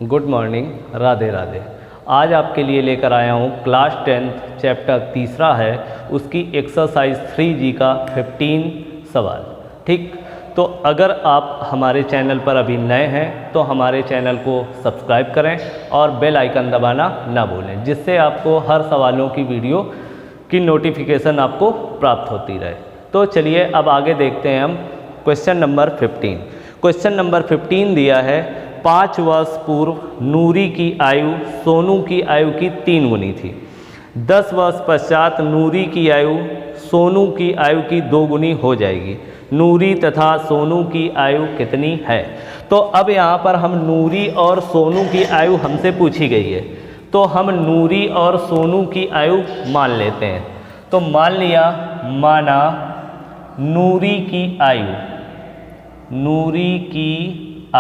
Good morning, Radhe Radhe. आज आपके लिए लेकर आया हूँ क्लास 10th चैप्टर तीसरा है, उसकी एक्सरसाइज 3G का 15 सवाल। ठीक, तो अगर आप हमारे चैनल पर अभी नए हैं तो हमारे चैनल को सब्सक्राइब करें और बेल आइकन दबाना ना भूलें, जिससे आपको हर सवालों की वीडियो की नोटिफिकेशन आपको प्राप्त होती रहे। तो चलिए अब आगे देखते हैं हम क्वेश्चन नंबर 15। क्वेश्चन नंबर 15 दिया है, 5 वर्ष पूर्व नूरी की आयु सोनू की आयु की 3 गुनी थी। 10 वर्ष पश्चात नूरी की आयु सोनू की आयु की 2 गुनी हो जाएगी। नूरी तथा सोनू की आयु कितनी है? तो अब यहाँ पर हम नूरी और सोनू की आयु हमसे पूछी गई है, तो हम नूरी और सोनू की आयु मान लेते हैं। तो मान लिया, माना नूरी की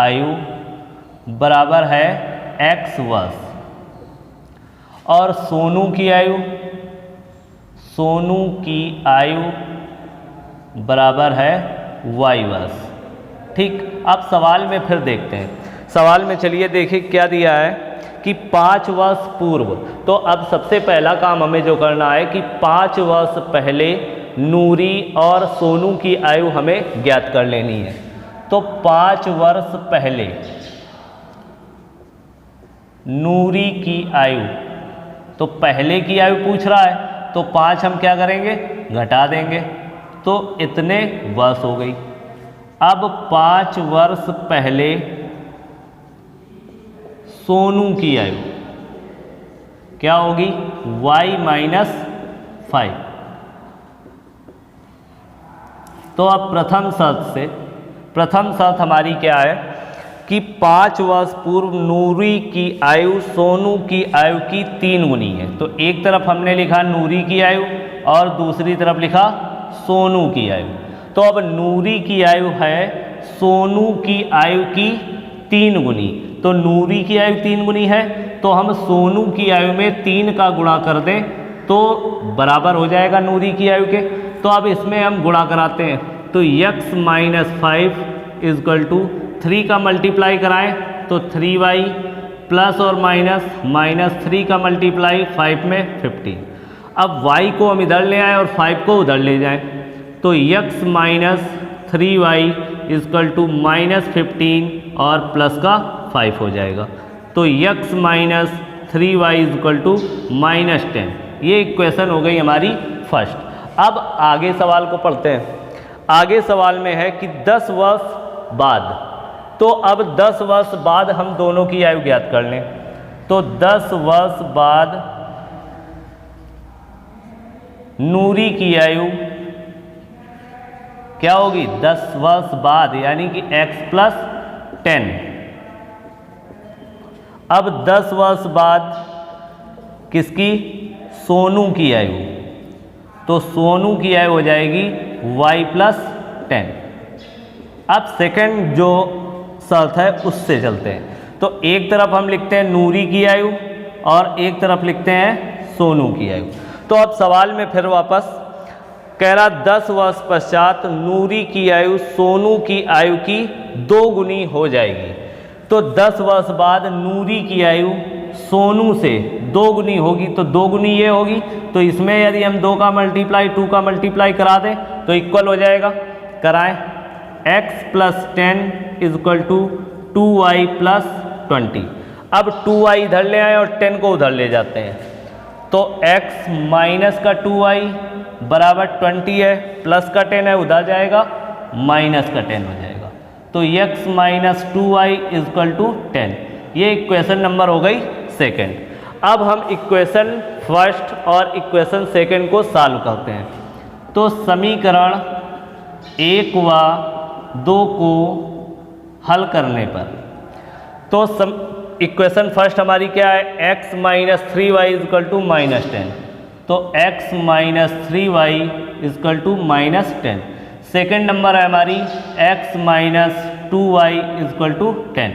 आयु बराबर है x वर्ष और सोनू की आयु बराबर है y वर्ष। ठीक, अब सवाल में फिर देखते हैं। सवाल में चलिए देखिए क्या दिया है कि 5 वर्ष पूर्व। तो अब सबसे पहला काम हमें जो करना है कि 5 वर्ष पहले नूरी और सोनू की आयु हमें ज्ञात कर लेनी है। तो 5 वर्ष पहले नूरी की आयु, तो पहले की आयु पूछ रहा है, तो 5 हम क्या करेंगे, घटा देंगे, तो इतने वर्ष हो गई। अब 5 वर्ष पहले सोनू की आयु क्या होगी, y-5। तो अब प्रथम शर्त हमारी क्या है कि 5 वर्ष पूर्व नूरी की आयु सोनू की आयु की 3 गुनी है। तो एक तरफ हमने लिखा नूरी की आयु और दूसरी तरफ लिखा सोनू की आयु। तो अब नूरी की आयु है सोनू की आयु की 3 गुनी। तो नूरी की आयु 3 गुनी है, तो हम सोनू की आयु में 3 का गुणा कर दें तो बराबर हो जाएगा नूरी की आयु के। तो अब इसमें हम गुणा कराते हैं, तो x-5 = 3 का मल्टीप्लाई कराएं तो 3y प्लस और -3 का मल्टीप्लाई 5 में 15। अब y को हम इधर ले आएँ और 5 को उधर ले जाएं, तो x-3y = -15 और प्लस का 5 हो जाएगा। तो x-3y = -10। ये इक्वेशन हो गई हमारी फर्स्ट। अब आगे सवाल को पढ़ते हैं। आगे सवाल में है कि 10 वर्ष बाद, तो अब 10 वर्ष बाद हम दोनों की आयु ज्ञात कर लें। तो 10 वर्ष बाद नूरी की आयु क्या होगी, 10 वर्ष बाद यानी कि x+10। अब 10 वर्ष बाद किसकी, सोनू की आयु, तो सोनू की आयु हो जाएगी y+10। अब सेकंड जो शर्त है उससे चलते हैं। तो एक तरफ हम लिखते हैं नूरी की आयु और एक तरफ लिखते हैं सोनू की आयु। तो अब सवाल में फिर वापस कह रहा 10 वर्ष पश्चात नूरी की आयु सोनू की आयु की 2 गुनी हो जाएगी। तो 10 वर्ष बाद नूरी की आयु सोनू से 2 गुनी होगी, तो 2 गुनी ये होगी। तो इसमें यदि हम 2 का मल्टीप्लाई करा दें तो इक्वल हो जाएगा, कराएं x+10 = 2y+20। अब 2y इधर ले आए और 10 को उधर ले जाते हैं, तो x माइनस का 2y बराबर 20 है, प्लस का 10 है उधर जाएगा, माइनस का 10 हो जाएगा। तो x - 2y = 10। ये इक्वेशन नंबर हो गई सेकेंड। अब हम इक्वेशन फर्स्ट और इक्वेशन सेकेंड को सॉल्व करते हैं। तो समीकरण 1 व 2 को हल करने पर, तो इक्वेशन फर्स्ट हमारी क्या है, x - 3y = -10। तो x - 3y = -10। सेकेंड नंबर है हमारी x - 2y = 10।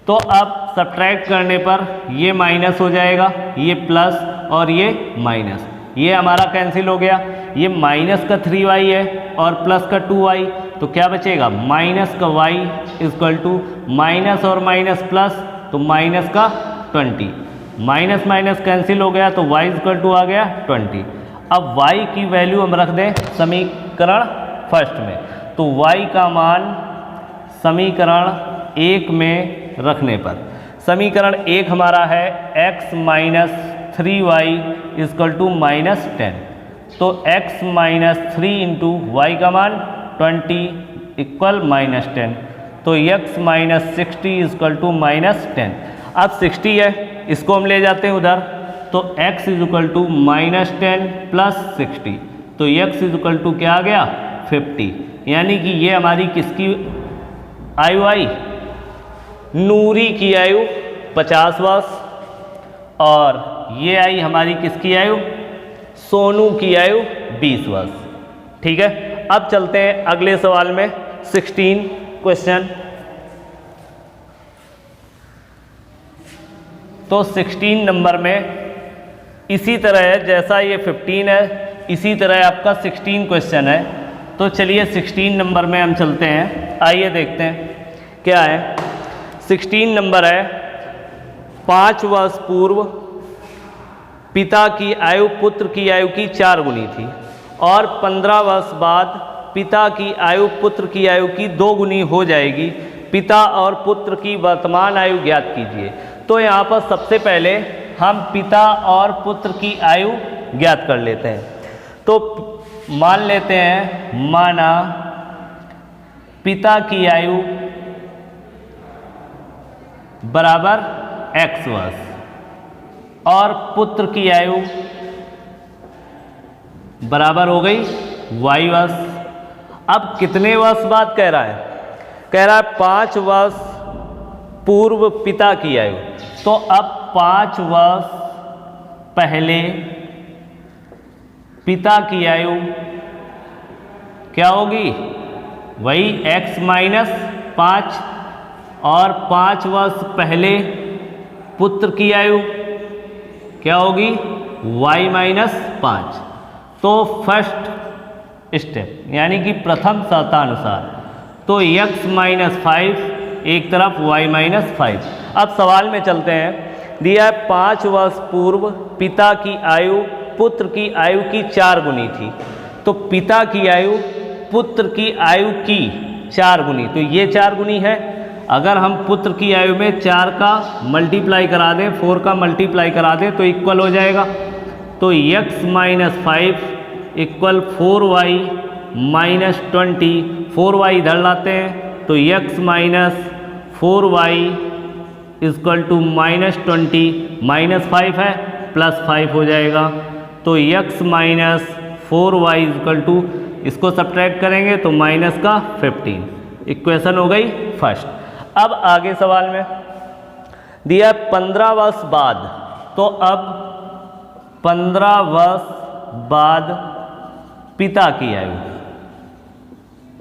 तो अब सब्ट्रैक्ट करने पर ये माइनस हो जाएगा, ये प्लस और ये माइनस, ये हमारा कैंसिल हो गया। ये माइनस का 3y है और प्लस का 2y, तो क्या बचेगा माइनस का y इक्वल टू माइनस और माइनस प्लस तो माइनस का 20, माइनस माइनस कैंसिल हो गया तो y इक्वल टू आ गया 20। अब y की वैल्यू हम रख दें समीकरण फर्स्ट में, तो y का मान समीकरण 1 में रखने पर, समीकरण 1 हमारा है x minus 3y equal to minus 10, तो x माइनस 3 इंटू वाई का मान 20 इक्वल माइनस 10, तो x minus 60 equal to minus 10। अब 60 है, इसको हम ले जाते हैं उधर, तो x is equal to minus 10 plus 60, तो x इज इक्वल टू क्या आ गया 50, यानी कि ये हमारी किसकी आयु आई, नूरी की आयु 50 वर्ष, और ये आई हमारी किसकी आयु, सोनू की आयु 20 वर्ष। ठीक है, अब चलते हैं अगले सवाल में 16 क्वेश्चन। तो 16 नंबर में इसी तरह है जैसा ये 15 है, इसी तरह आपका 16 क्वेश्चन है। तो चलिए 16 नंबर में हम चलते हैं, आइए देखते हैं क्या है। 16 नंबर है, 5 वर्ष पूर्व पिता की आयु पुत्र की आयु की 4 गुनी थी, और 15 वर्ष बाद पिता की आयु पुत्र की आयु की 2 गुनी हो जाएगी। पिता और पुत्र की वर्तमान आयु ज्ञात कीजिए। तो यहाँ पर सबसे पहले हम पिता और पुत्र की आयु ज्ञात कर लेते हैं। तो मान लेते हैं, माना पिता की आयु बराबर x वर्ष और पुत्र की आयु बराबर हो गई y वर्ष। अब कितने वर्ष बाद कह रहा है, कह रहा है 5 वर्ष पूर्व पिता की आयु, तो अब 5 वर्ष पहले पिता की आयु क्या होगी, वही x माइनस 5, और 5 वर्ष पहले पुत्र की आयु क्या होगी, y माइनस 5। तो फर्स्ट स्टेप यानी कि प्रथम शर्तानुसार, तो x माइनस 5 एक तरफ, y माइनस 5। अब सवाल में चलते हैं, दिया है 5 वर्ष पूर्व पिता की आयु पुत्र की आयु की 4 गुनी थी। तो पिता की आयु पुत्र की आयु की 4 गुनी, तो ये 4 गुनी है। अगर हम पुत्र की आयु में 4 का मल्टीप्लाई करा दें, 4 का मल्टीप्लाई करा दें तो इक्वल हो जाएगा। तो x minus 5 equal 4y minus 20, 4y इधर लाते हैं तो x minus 4y equal to minus 20, minus 5 है प्लस 5 हो जाएगा। तो x minus 4y equal to, इसको सब्ट्रैक्ट करेंगे तो माइनस का 15। इक्वेशन हो गई फर्स्ट। अब आगे सवाल में दिया 15 वर्ष बाद, तो अब 15 वर्ष बाद पिता की आयु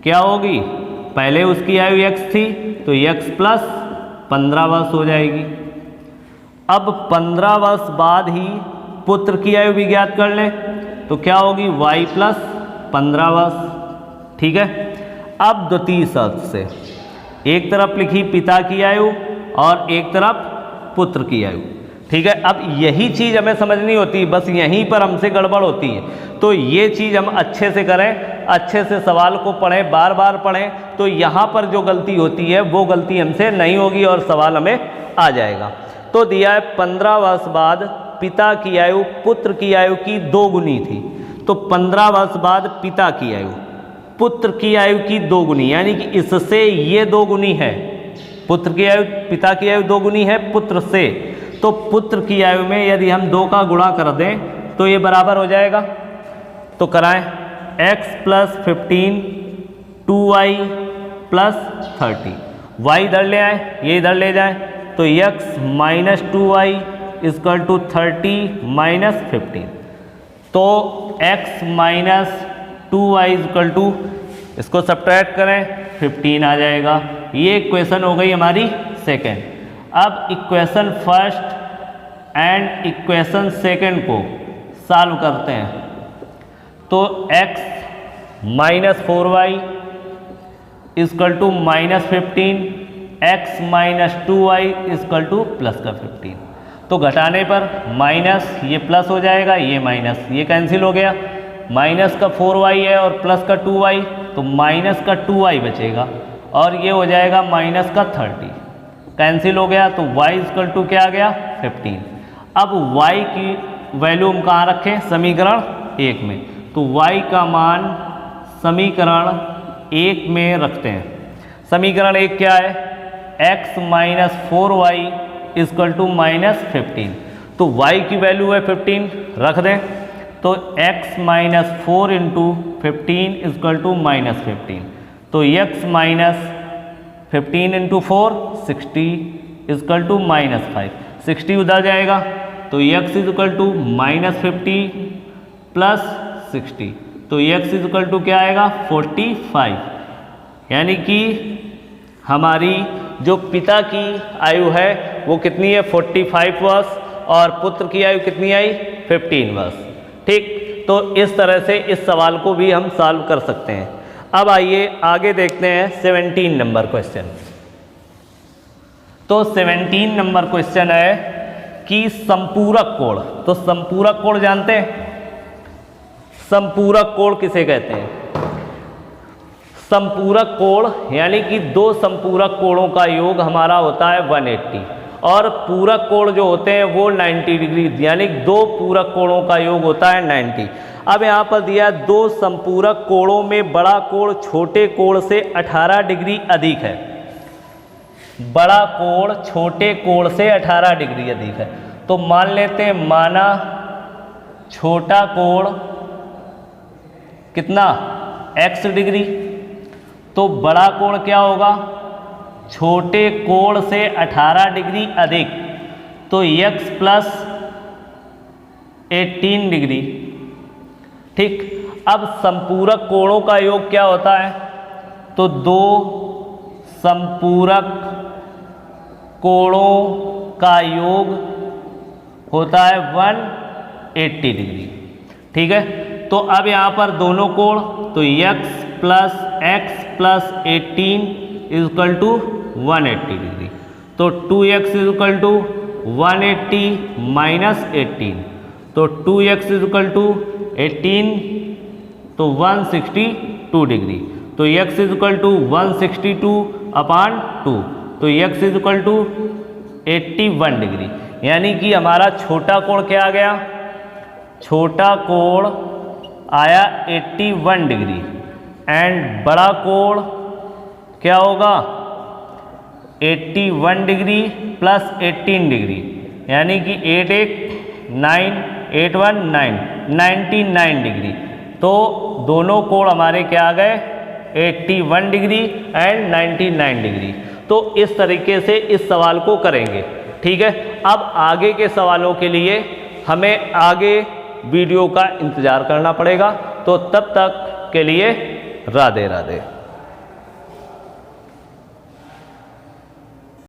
क्या होगी, पहले उसकी आयु x थी तो x प्लस 15 वर्ष हो जाएगी। अब 15 वर्ष बाद ही पुत्र की आयु भी ज्ञात कर लें, तो क्या होगी y प्लस 15 वर्ष। ठीक है, अब द्वितीय शर्त से एक तरफ लिखी पिता की आयु और एक तरफ पुत्र की आयु। ठीक है, अब यही चीज़ हमें समझनी होती है, बस यहीं पर हमसे गड़बड़ होती है। तो ये चीज़ हम अच्छे से करें, अच्छे से सवाल को पढ़ें, बार बार पढ़ें, तो यहाँ पर जो गलती होती है वो गलती हमसे नहीं होगी और सवाल हमें आ जाएगा। तो दिया है 15 वर्ष बाद पिता की आयु पुत्र की आयु की 2 गुनी थी। तो 15 वर्ष बाद पिता की आयु पुत्र की आयु की 2 गुनी, यानी कि इससे ये 2 गुनी है, पुत्र की आयु पिता की आयु 2 गुनी है पुत्र से। तो पुत्र की आयु में यदि हम 2 का गुणा कर दें तो ये बराबर हो जाएगा। तो कराएं, x plus 15 2y plus 30, y इधर ले आए, ये इधर ले जाएं, तो x minus 2y equal to 30 minus 15। तो x minus 2y equal to, इसको सब्ट्रैक्ट करें 15 आ जाएगा। ये इक्वेशन हो गई हमारी सेकेंड। अब equation first and equation second को सॉल्व करते हैं। तो x minus 4y equal to minus 15, x minus 2y equal to plus का 15। तो घटाने पर माइनस ये प्लस हो जाएगा, ये माइनस ये कैंसिल हो गया, माइनस का 4y है और प्लस का 2y, तो माइनस का 2y बचेगा और ये हो जाएगा माइनस का 30 कैंसिल हो गया। तो y इक्वल टू क्या आ गया 15। अब y की वैल्यू हम कहाँ रखें, समीकरण 1 में, तो y का मान समीकरण 1 में रखते हैं। समीकरण 1 क्या है, x minus 4y equal to minus 15। तो y की वैल्यू है 15 रख दें, तो x minus 4 into 15 equal to minus 15। तो x minus 15 into 4 60 equal to minus 5, 60 उधर जाएगा तो x equal to minus 50 plus 60, तो x इक्वल टू क्या आएगा 45। यानी कि हमारी जो पिता की आयु है वो कितनी है 45 वर्ष और पुत्र की आयु कितनी आई 15 वर्ष। ठीक, तो इस तरह से इस सवाल को भी हम सॉल्व कर सकते हैं। अब आइए आगे देखते हैं 17 नंबर क्वेश्चन। तो 17 नंबर क्वेश्चन है कि संपूरक कोण। तो संपूरक कोण जानते हैं, संपूरक कोण किसे कहते हैं? संपूरक कोण यानी कि दो संपूरक कोणों का योग हमारा होता है 180 और पूरक कोण जो होते हैं वो 90 डिग्री, यानी दो पूरक कोणों का योग होता है 90। अब यहाँ पर दिया दो संपूरक कोणों में बड़ा कोण छोटे कोण से 18 डिग्री अधिक है। बड़ा कोण छोटे कोण से 18 डिग्री अधिक है। तो मान लेते हैं, माना छोटा कोण कितना x डिग्री, तो बड़ा कोण क्या होगा छोटे कोण से 18 डिग्री अधिक, तो x प्लस 18 डिग्री। ठीक, अब संपूरक कोणों का योग क्या होता है, तो दो संपूरक कोणों का योग होता है 180 डिग्री। ठीक है, तो अब यहाँ पर दोनों कोण, तो x plus 18 equal to 180 degree, तो 2x इक्वल टू 180 माइनस 18, तो 2x इक्वल टू 18 तो 162 डिग्री, तो x इक्वल टू 162 अपान 2, तो x इक्वल टू 81 डिग्री। यानी कि हमारा छोटा कोण क्या आ गया, छोटा कोण आया 81 डिग्री एंड बड़ा कोण क्या होगा 81 डिग्री प्लस 18 डिग्री, यानी कि 99 डिग्री। तो दोनों कोण हमारे क्या आ गए 81 डिग्री एंड 99 डिग्री। तो इस तरीके से इस सवाल को करेंगे। ठीक है, अब आगे के सवालों के लिए हमें आगे वीडियो का इंतज़ार करना पड़ेगा। तो तब तक के लिए राधे राधे।